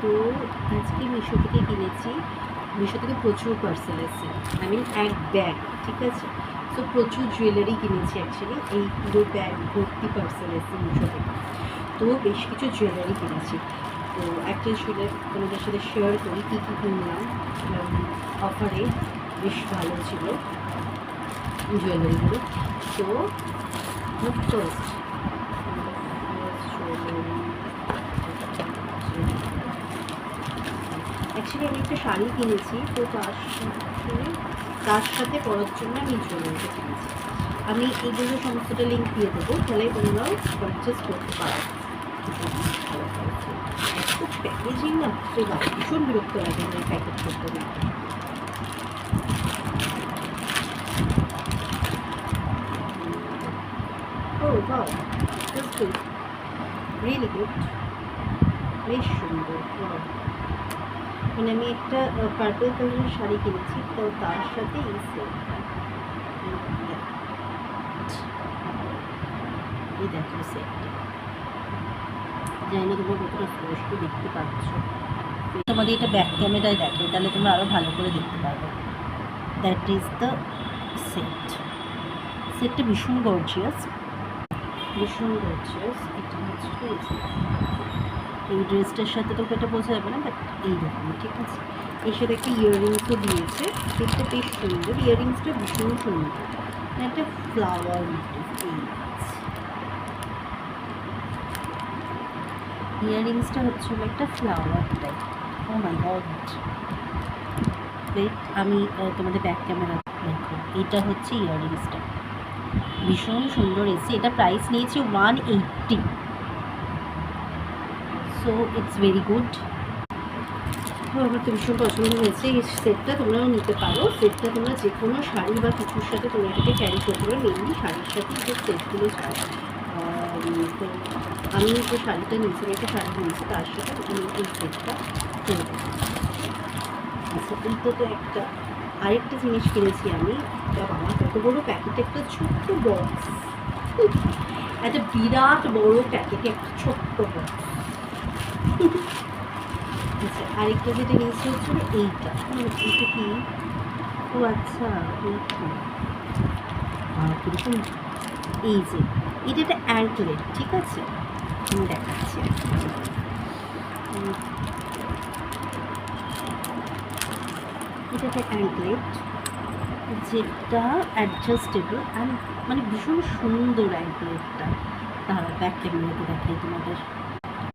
তো আজকে মিশো থেকে কিনেছি। মিশো থেকে প্রচুর পার্সেল এসেছে, আই মিন এক ব্যাগ, ঠিক আছে। তো প্রচুর জুয়েলারি কিনেছি অ্যাকচুয়ালি, এই পুরো ব্যাগ ভর্তি পার্সেল এসেছে মিশো থেকে। তো বেশ কিছু জুয়েলারি কিনেছি। তো একটা জুয়েলারি তোমাদের সাথে শেয়ার করি কী কী কিনলাম। অফারে বেশ ভালো ছিল জুয়েলারিগুলো। তো ফার্স্ট অ্যাকচুয়ালি আমি একটা শাড়ি কিনেছি, তো তার সাথে পরার জন্য আমি জুয়েলারিটা কিনেছি। আমি এইগুলো সমস্তটা লিঙ্ক দিয়ে দেবো, তাহলে তোমরাও পারচেস করতে পারো। এত প্যাকেজিং না ভীষণ বিরক্ত লাগে আমার প্যাকেট করতে না। Oh wow, that's good. Really good. বেশ সুন্দর। মানে আমি একটা পার্পল কালারের শাড়ি কিনেছি, তো তার সাথে এই সেটটা, এই দেখো সেটটা। জানি না তোমরা কতটা স্পষ্ট দেখতে পাচ্ছ, তোমাদের এটা ব্যাক ক্যামেরায় দেখে তাহলে তোমরা আরও ভালো করে দেখতে পারবে। That is the set. সেটটা ভীষণ গর্জিয়াস, ভীষণ গর্জিয়াস। এটা হচ্ছে এই ড্রেসটার সাথে তো এটা বোঝা যাবে না, বাট এইরকম, ঠিক আছে। এর সাথে একটা ইয়াররিংসও দিয়েছে, সেটা বেশ সুন্দর। ইয়াররিংসটা ভীষণ সুন্দর, একটা ফ্লাওয়ার ইয়াররিংসটা হচ্ছিল একটা ফ্লাওয়ার টাইপ। ও মাই গড, ওয়েট আমি তোমাদের ব্যাক ক্যামেরা দেখো। এটা হচ্ছে ইয়াররিংসটা, ভীষণ সুন্দর এসেছে। এটা প্রাইস নিয়েছে 180, সো ইটস ভেরি গুড। আমার তো ভীষণ পছন্দ হয়েছে এই সেটটা, তোমরাও নিতে পারো। সেটটা তোমরা যে কোনো শাড়ি বা কিছুর সাথে তোমরা এটাকে ক্যারি করতে পারো, মেনলি শাড়ির সাথে যে সেটগুলো যায়। তো আমি যে শাড়িটা নিয়েছি, একটা শাড়ি নিয়েছি, তার সাথে আমি এই সেটটা কিনবো। আচ্ছা, এইটা তো একটা আরেকটা জিনিস কিনেছি আমি। আমার কত বড় প্যাকেটে একটা ছোট্ট বক্স, একটা বিরাট বড় প্যাকেটে একটা ছোট্ট বক্স। আচ্ছা, আরেকটা যেটা নিয়েছি হচ্ছে এইটা। এইটা কি? ও আচ্ছা, এইটা কীরকম, এই যে এটা একটা অ্যাঙ্কলেট, ঠিক আছে, আমি দেখাচ্ছি। এটা একটা অ্যাঙ্কলেট যেটা অ্যাডজাস্টেবল অ্যান্ড মানে ভীষণ সুন্দর অ্যাঙ্কলেটটা। তাহলে ব্যাক ক্যামেরাতে দেখাই তোমাদের।